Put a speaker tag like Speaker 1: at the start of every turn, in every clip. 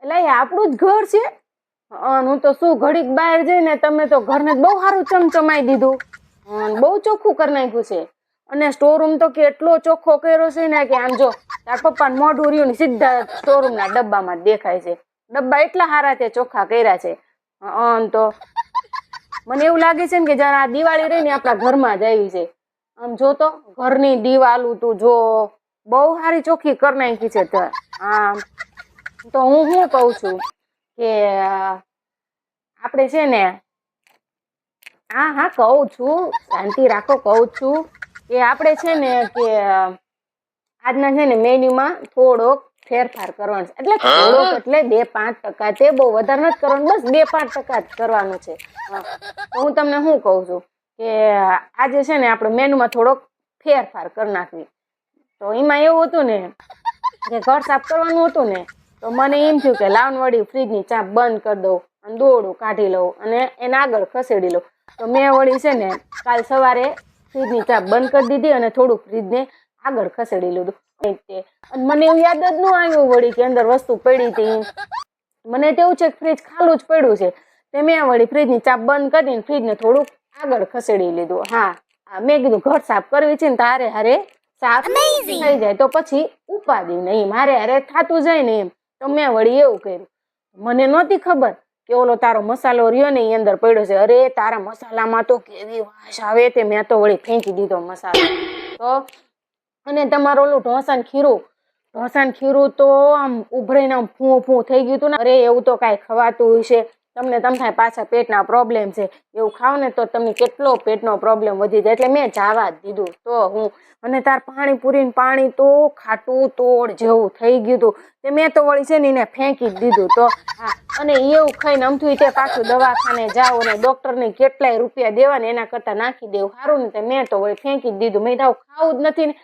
Speaker 1: એટલે એ આપણું જ ઘર છે. હું તો શું ઘડીક બહાર જઈને તમે તો ઘરને બહુ સારું ચમચમાઈ દીધું, બહુ ચોખ્ખું કરી નાખ્યું છે. અને સ્ટોર રૂમ તો કેટલો ચોખ્ખો કર્યો છે ને કે આમ જો તાર પપ્પાને મોઢું રહ્યું ને સીધા સ્ટોર રૂમ ના ડબ્બામાં દેખાય છે. ડબ્બા એટલા સારા તે ચોખ્ખા કર્યા છે. તો મને એવું લાગે છે ને કે જયારે આ દિવાળી રહી ને આપણા ઘરમાં જ આવી છે. આમ જો તો ઘરની દિવાલું તું જો બહુ સારી ચોખ્ખી કરી નાખી છે. આમ તો હું શું કઉ છું કે આપણે છે ને હા કહું છું, શાંતિ રાખો, કહું છું કે આપણે છે ને કે આજના છે ને મેન્યુમાં થોડોક ફેરફાર કરવાનો છે. એટલે થોડોક એટલે 2-5% તે બહુ વધારે નથી કરવાનું, બસ 2-5% જ કરવાનું છે. તો હું તમને શું કહું છું કે આજે છે ને આપણે મેનુમાં થોડોક ફેરફાર કરી નાખવી. તો એમાં એવું હતું ને કે ઘર સાફ કરવાનું હતું ને, તો મને એમ થયું કે લાવન વળી ફ્રીજની ચાપ બંધ કરી દઉં અને દોરડું કાઢી લઉં અને એને આગળ ખસેડી લઉં. તો મેં વળી છે ને કાલ સવારે ફ્રીજની ચાપ બંધ કરી દીધી અને થોડુંક ફ્રીજને આગળ ખસેડી લીધું. અને મને એવું યાદ જ ન આવ્યું વળી કે અંદર વસ્તુ પડી હતી. મને તો એવું છે કે ફ્રીજ ખાલું જ પડ્યું છે. તે મેં વળી ફ્રીજની ચાપ બંધ કરીને ફ્રીજને થોડુંક આગળ ખસેડી લીધું. મેં કીધું ઘર સાફ કરવી છે ને તારે હારે સાફ થઈ જાય તો પછી ઉપાધિ નહીં, મારે હારે થતું જાય ને એમ. તો મેં વળી એવું કર્યું. મને નહોતી ખબર કે ઓલો તારો મસાલો રહ્યો ને એ અંદર પડ્યો છે. અરે તારા મસાલામાં તો કેવી વાસ આવે તે, મેં તો વળી ફેંકી દીધો મસાલો. તો અને તમારું ઓલું ઢોસાનું ખીરું તો આમ ઉભરાઈને આમ ફૂં થઈ ગયું હતું ને. અરે એવું તો કાંઈ ખવાતું હશે તમને, થાય પાછા પેટના પ્રોબ્લેમ છે. એવું ખાવ ને તો તમને કેટલો પેટનો પ્રોબ્લેમ વધી જાય. એટલે મેં જવા જ દીધું. તો હું અને તાર પાણીપુરીને પાણી તો ખાટું તોડ જેવું થઈ ગયું હતું. તે મેં તો વળી છે ને એને ફેંકી જ દીધું. તો અને એવું ખાઈને અમથું તે પાછું દવાખાને જાઓ અને ડોક્ટરને કેટલાય રૂપિયા દેવા ને એના કરતાં નાખી દેવું સારું ને. તે મેં તો વળી ફેંકી જ દીધું. મેં તો ખાવું જ નથી ને.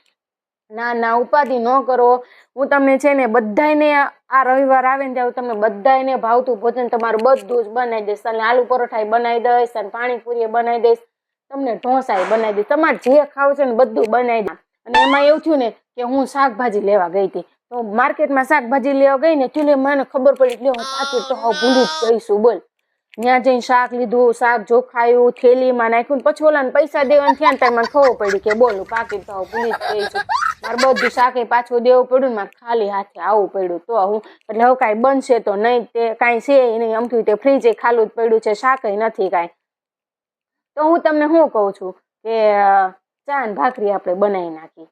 Speaker 1: ના ઉપાધિ ન કરો. હું તમને છે ને બધાને આ રવિવાર આવે ને ત્યારે તમને બધાને ભાવતું ભોજન તમારું બધું જ બનાવી દઈશ. અને આલુ પરોઠા બનાવી દઈશ અને પાણીપુરી બનાવી દઈશ, તમને ઢોસા બનાવી દઈશ, તમારે જે ખાવું છે ને બધું બનાવી દઈશ. અને એમાં એવું થયું ને કે હું શાકભાજી લેવા ગઈ હતી. તો માર્કેટમાં શાકભાજી લેવા ગઈ ને એટલે મને ખબર પડી કે હું પાકીટ તો ભૂલી જ ગઈશું. બોલ, ત્યાં જઈને શાક લીધું, શાક જોખાયું, થેલીમાં નાખ્યું, પછી ઓલાને પૈસા દેવાનું થયા ને ત્યારે મને ખબર પડી કે બોલું પાકીટ તો ભૂલી જ ગઈશું. મારે બધું શાકે પાછું દેવું પડ્યું ને મારે ખાલી હાથે આવવું પડ્યું. તો હું એટલે હવે કાંઈ બનશે તો નહીં, તે કાંઈ છે નહીં. અમથું તે ફ્રીજે ખાલું જ પડ્યું છે, શાકે નથી કાંઈ. તો હું તમને શું કહું છું કે ચા ને ભાખરી આપણે બનાવી નાખી.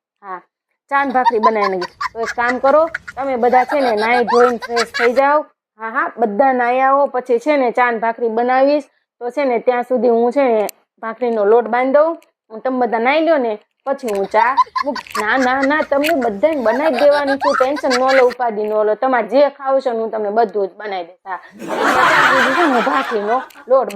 Speaker 1: ચા ને ભાખરી બનાવી નાખી. તો એક કામ કરો, તમે બધા છે ને નાહી ધોઈને ફ્રેશ થઈ જાઓ. બધા નાહી આવો પછી છે ને ચા ને ભાખરી બનાવીશ. તો છે ને ત્યાં સુધી હું છે ને ભાખરીનો લોટ બાંધી દઉં. તમે બધા નાહી લો ને પછી હું ચા ના તમને બધાને બનાવી દેવાની છું. ટેન્શન ન લો, ઉપાધિ ન લો. તમારે જે ખાવું છે હું તમને બધું જ બનાવી દઈશ. હું ભાખરીનો લોટ